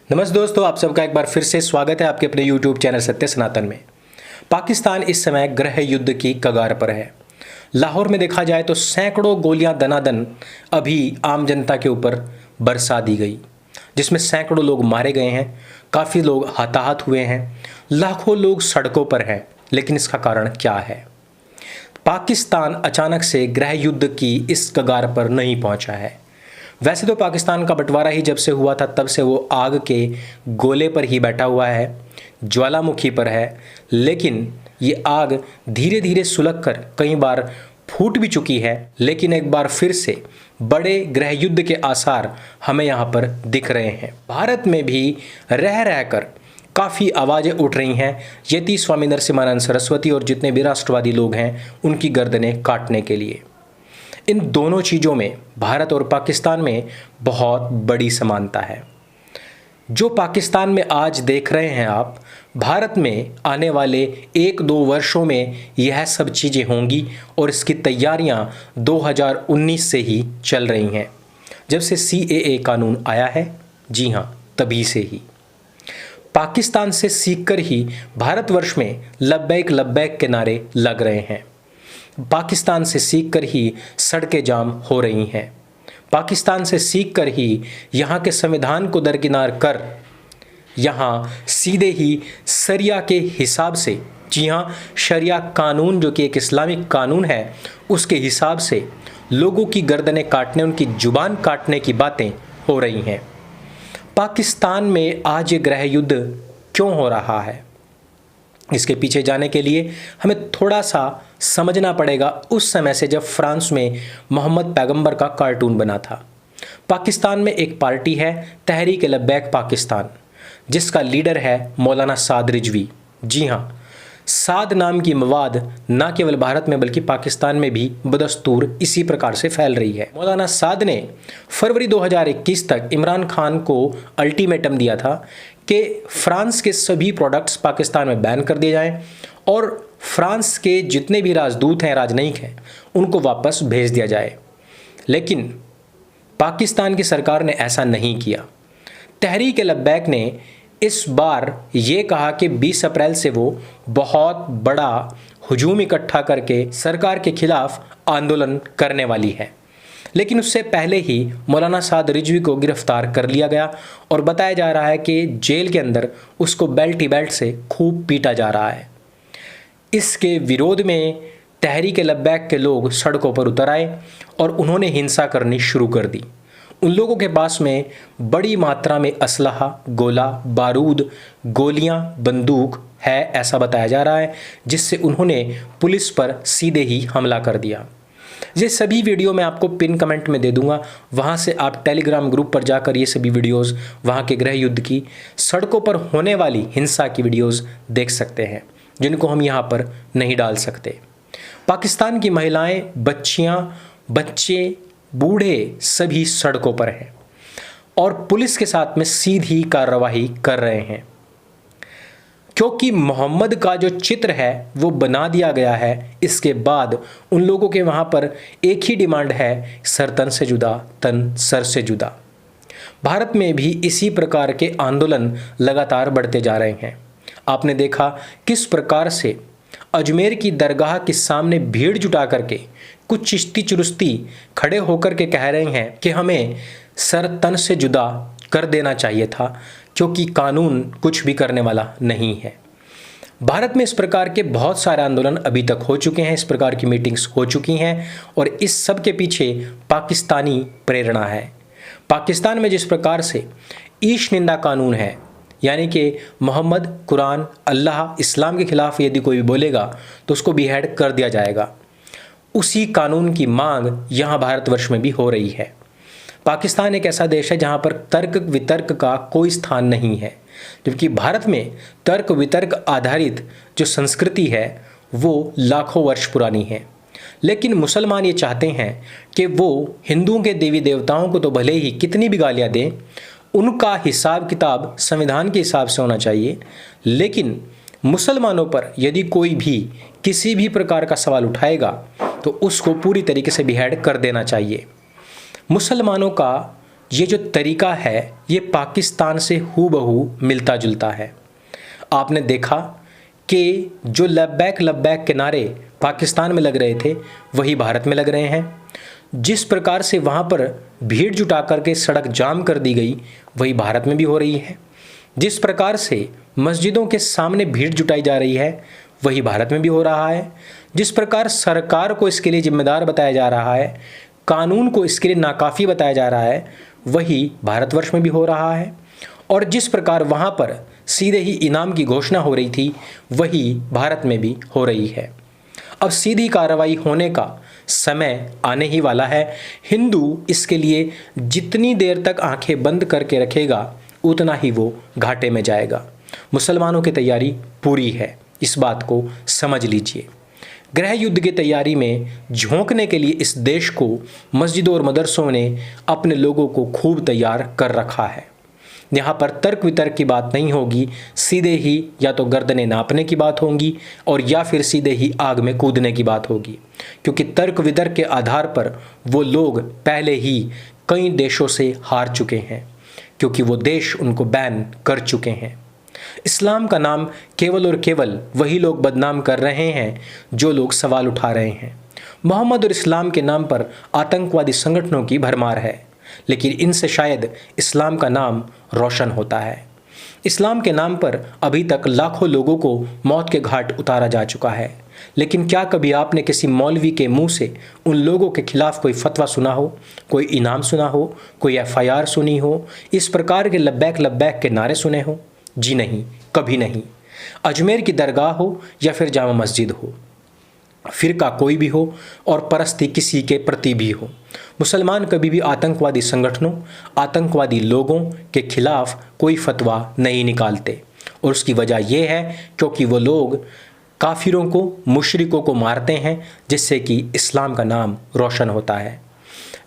नमस्ते दोस्तों, आप सबका एक बार फिर से स्वागत है आपके अपने YouTube चैनल सत्य सनातन में। पाकिस्तान इस समय गृह युद्ध की कगार पर है। लाहौर में देखा जाए तो सैकड़ों गोलियां दनादन अभी आम जनता के ऊपर बरसा दी गई, जिसमें सैकड़ों लोग मारे गए हैं, काफ़ी लोग हताहत हुए हैं, लाखों लोग सड़कों पर हैं। लेकिन इसका कारण क्या है? पाकिस्तान अचानक से गृह युद्ध की इस कगार पर नहीं पहुंचा है। वैसे तो पाकिस्तान का बंटवारा ही जब से हुआ था तब से वो आग के गोले पर ही बैठा हुआ है, ज्वालामुखी पर है। लेकिन ये आग धीरे धीरे सुलग कर कई बार फूट भी चुकी है, लेकिन एक बार फिर से बड़े गृह युद्ध के आसार हमें यहाँ पर दिख रहे हैं। भारत में भी रह रहकर काफ़ी आवाज़ें उठ रही हैं यति स्वामी नरसिम्हानंद सरस्वती और जितने भी राष्ट्रवादी लोग हैं उनकी गर्दनें काटने के लिए। इन दोनों चीज़ों में भारत और पाकिस्तान में बहुत बड़ी समानता है। जो पाकिस्तान में आज देख रहे हैं आप, भारत में आने वाले 1-2 वर्षों में यह सब चीज़ें होंगी और इसकी तैयारियां 2019 से ही चल रही हैं। जब से CAA कानून आया है, जी हाँ, तभी से ही पाकिस्तान से सीखकर ही भारतवर्ष में लब्बैक लब्बैक के नारे लग रहे हैं। पाकिस्तान से सीखकर ही सड़कें जाम हो रही हैं। पाकिस्तान से सीखकर ही यहाँ के संविधान को दरकिनार कर यहाँ सीधे ही शरिया के हिसाब से, जी हाँ, शरिया कानून जो कि एक इस्लामिक कानून है, उसके हिसाब से लोगों की गर्दनें काटने, उनकी जुबान काटने की बातें हो रही हैं। पाकिस्तान में आज ये गृह युद्ध क्यों हो रहा है? इसके पीछे जाने के लिए हमें थोड़ा सा समझना पड़ेगा उस समय से जब फ्रांस में मोहम्मद पैगंबर का कार्टून बना था। पाकिस्तान में एक पार्टी है तहरीक-ए-लब्बैक पाकिस्तान, जिसका लीडर है मौलाना साद रिजवी। जी हाँ, साद नाम की मवाद न केवल भारत में बल्कि पाकिस्तान में भी बदस्तूर इसी प्रकार से फैल रही है। मौलाना साद ने फरवरी 2021 तक इमरान खान को अल्टीमेटम दिया था कि फ्रांस के सभी प्रोडक्ट्स पाकिस्तान में बैन कर दिए जाएं और फ्रांस के जितने भी राजदूत हैं, राजनयिक हैं, उनको वापस भेज दिया जाए। लेकिन पाकिस्तान की सरकार ने ऐसा नहीं किया। तहरीक-ए-लब्बैक ने इस बार ये कहा कि 20 अप्रैल से वो बहुत बड़ा हुजूम इकट्ठा करके सरकार के खिलाफ आंदोलन करने वाली है। लेकिन उससे पहले ही मौलाना साद रिजवी को गिरफ्तार कर लिया गया और बताया जा रहा है कि जेल के अंदर उसको बेल्ट ही बेल्ट से खूब पीटा जा रहा है। इसके विरोध में तहरीक-ए-लब्बैक के लोग सड़कों पर उतर आए और उन्होंने हिंसा करनी शुरू कर दी। उन लोगों के पास में बड़ी मात्रा में असलहा, गोला बारूद, गोलियां, बंदूक है, ऐसा बताया जा रहा है, जिससे उन्होंने पुलिस पर सीधे ही हमला कर दिया। ये सभी वीडियो मैं आपको पिन कमेंट में दे दूंगा, वहाँ से आप टेलीग्राम ग्रुप पर जाकर ये सभी वीडियोस, वहाँ के गृह युद्ध की, सड़कों पर होने वाली हिंसा की वीडियोस देख सकते हैं, जिनको हम यहाँ पर नहीं डाल सकते। पाकिस्तान की महिलाएं, बच्चियाँ, बच्चे, बूढ़े सभी सड़कों पर हैं और पुलिस के साथ में सीधी कार्रवाई कर रहे हैं, क्योंकि मोहम्मद का जो चित्र है वो बना दिया गया है। इसके बाद उन लोगों के वहाँ पर एक ही डिमांड है, सर तन से जुदा, तन सर से जुदा। भारत में भी इसी प्रकार के आंदोलन लगातार बढ़ते जा रहे हैं। आपने देखा किस प्रकार से अजमेर की दरगाह के सामने भीड़ जुटा करके कुछ चिश्ती चुरुस्ती खड़े होकर के कह रहे हैं कि हमें सर तन से जुदा कर देना चाहिए था, क्योंकि कानून कुछ भी करने वाला नहीं है। भारत में इस प्रकार के बहुत सारे आंदोलन अभी तक हो चुके हैं, इस प्रकार की मीटिंग्स हो चुकी हैं और इस सब के पीछे पाकिस्तानी प्रेरणा है। पाकिस्तान में जिस प्रकार से ईश निंदा कानून है, यानी कि मोहम्मद, कुरान, अल्लाह, इस्लाम के खिलाफ यदि कोई भी बोलेगा तो उसको बिहेड कर दिया जाएगा, उसी कानून की मांग यहाँ भारतवर्ष में भी हो रही है। पाकिस्तान एक ऐसा देश है जहाँ पर तर्क वितर्क का कोई स्थान नहीं है, जबकि भारत में तर्क वितर्क आधारित जो संस्कृति है वो लाखों वर्ष पुरानी है। लेकिन मुसलमान ये चाहते हैं कि वो हिंदुओं के देवी देवताओं को तो भले ही कितनी भी गालियाँ दें, उनका हिसाब किताब संविधान के हिसाब से होना चाहिए, लेकिन मुसलमानों पर यदि कोई भी किसी भी प्रकार का सवाल उठाएगा तो उसको पूरी तरीके से बिहेड कर देना चाहिए। मुसलमानों का ये जो तरीका है ये पाकिस्तान से हूबहू मिलता जुलता है। आपने देखा कि जो लब्बैक के नारे पाकिस्तान में लग रहे थे वही भारत में लग रहे हैं। जिस प्रकार से वहाँ पर भीड़ जुटा करके सड़क जाम कर दी गई वही भारत में भी हो रही है। जिस प्रकार से मस्जिदों के सामने भीड़ जुटाई जा रही है वही भारत में भी हो रहा है। जिस प्रकार सरकार को इसके लिए जिम्मेदार बताया जा रहा है, कानून को इसके लिए नाकाफ़ी बताया जा रहा है, वही भारतवर्ष में भी हो रहा है। और जिस प्रकार वहाँ पर सीधे ही इनाम की घोषणा हो रही थी वही भारत में भी हो रही है। अब सीधी कार्रवाई होने का समय आने ही वाला है। हिंदू इसके लिए जितनी देर तक आंखें बंद करके रखेगा उतना ही वो घाटे में जाएगा। मुसलमानों की तैयारी पूरी है, इस बात को समझ लीजिए। गृह युद्ध की तैयारी में झोंकने के लिए इस देश को मस्जिदों और मदरसों ने अपने लोगों को खूब तैयार कर रखा है। यहाँ पर तर्क वितर्क की बात नहीं होगी, सीधे ही या तो गर्दनें नापने की बात होगी और या फिर सीधे ही आग में कूदने की बात होगी, क्योंकि तर्क वितर्क के आधार पर वो लोग पहले ही कई देशों से हार चुके हैं, क्योंकि वो देश उनको बैन कर चुके हैं। इस्लाम का नाम केवल और केवल वही लोग बदनाम कर रहे हैं जो लोग सवाल उठा रहे हैं। मोहम्मद और इस्लाम के नाम पर आतंकवादी संगठनों की भरमार है, लेकिन इनसे शायद इस्लाम का नाम रोशन होता है। इस्लाम के नाम पर अभी तक लाखों लोगों को मौत के घाट उतारा जा चुका है, लेकिन क्या कभी आपने किसी मौलवी के मुंह से उन लोगों के खिलाफ कोई फतवा सुना हो, कोई इनाम सुना हो, कोई FIR सुनी हो, इस प्रकार के लब्बैक के नारे सुने हो? जी नहीं, कभी नहीं। अजमेर की दरगाह हो या फिर जामा मस्जिद हो, फिरका कोई भी हो और परस्ती किसी के प्रति भी हो, मुसलमान कभी भी आतंकवादी संगठनों, आतंकवादी लोगों के खिलाफ कोई फतवा नहीं निकालते। और उसकी वजह यह है क्योंकि वो लोग काफिरों को, मुशरिकों को मारते हैं, जिससे कि इस्लाम का नाम रोशन होता है।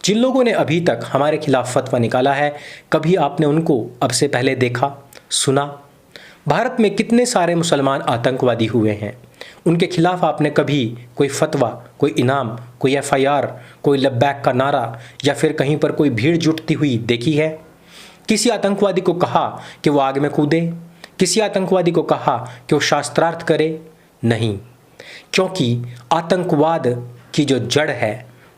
जिन लोगों ने अभी तक हमारे खिलाफ फतवा निकाला है, कभी आपने उनको अब से पहले देखा, सुना? भारत में कितने सारे मुसलमान आतंकवादी हुए हैं, उनके खिलाफ आपने कभी कोई फतवा, कोई इनाम, कोई FIR, कोई लब्बैक का नारा या फिर कहीं पर कोई भीड़ जुटती हुई देखी है? किसी आतंकवादी को कहा कि वो आग में कूदे? किसी आतंकवादी को कहा कि वो शास्त्रार्थ करे? नहीं, क्योंकि आतंकवाद की जो जड़ है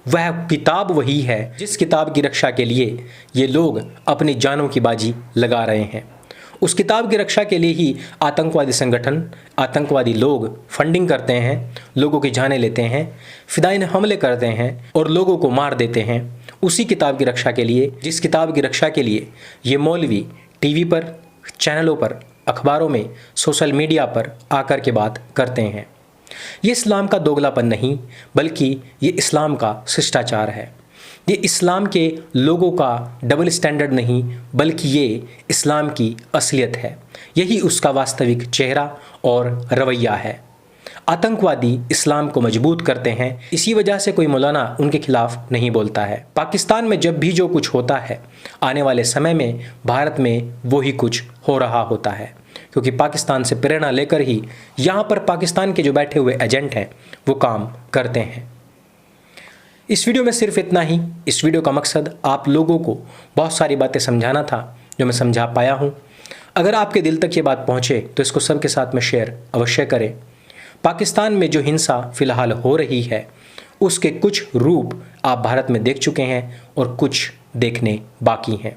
वह किताब वही है जिस किताब की रक्षा के लिए ये लोग अपनी जानों की बाजी लगा रहे हैं। उस किताब की रक्षा के लिए ही आतंकवादी संगठन, आतंकवादी लोग फंडिंग करते हैं, लोगों की जानें लेते हैं, फिदायीन हमले करते हैं और लोगों को मार देते हैं, उसी किताब की रक्षा के लिए, जिस किताब की रक्षा के लिए ये मौलवी टीवी पर, चैनलों पर, अखबारों में, सोशल मीडिया पर आकर के बात करते हैं। ये इस्लाम का दोगलापन नहीं, बल्कि ये इस्लाम का शिष्टाचार है। ये इस्लाम के लोगों का डबल स्टैंडर्ड नहीं, बल्कि ये इस्लाम की असलियत है। यही उसका वास्तविक चेहरा और रवैया है। आतंकवादी इस्लाम को मजबूत करते हैं, इसी वजह से कोई मौलाना उनके खिलाफ नहीं बोलता है। पाकिस्तान में जब भी जो कुछ होता है, आने वाले समय में भारत में वही कुछ हो रहा होता है, क्योंकि पाकिस्तान से प्रेरणा लेकर ही यहाँ पर पाकिस्तान के जो बैठे हुए एजेंट हैं वो काम करते हैं। इस वीडियो में सिर्फ इतना ही। इस वीडियो का मकसद आप लोगों को बहुत सारी बातें समझाना था, जो मैं समझा पाया हूँ। अगर आपके दिल तक ये बात पहुँचे तो इसको सबके साथ में शेयर अवश्य करें। पाकिस्तान में जो हिंसा फ़िलहाल हो रही है उसके कुछ रूप आप भारत में देख चुके हैं और कुछ देखने बाकी हैं।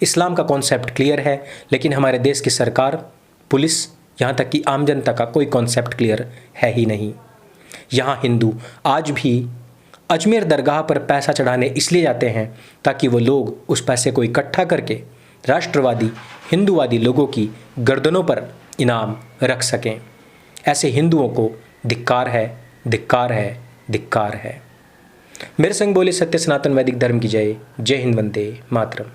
इस्लाम का कॉन्सेप्ट क्लियर है, लेकिन हमारे देश की सरकार, पुलिस, यहाँ तक कि आम जनता का कोई कॉन्सेप्ट क्लियर है ही नहीं। यहाँ हिंदू आज भी अजमेर दरगाह पर पैसा चढ़ाने इसलिए जाते हैं ताकि वो लोग उस पैसे को इकट्ठा करके राष्ट्रवादी, हिंदूवादी लोगों की गर्दनों पर इनाम रख सकें। ऐसे हिंदुओं को धिक्कार है, धिक्कार है, धिक्कार है। मेरे संग बोले सत्य सनातन वैदिक धर्म की जय। जय हिंद, वंदे मातरम।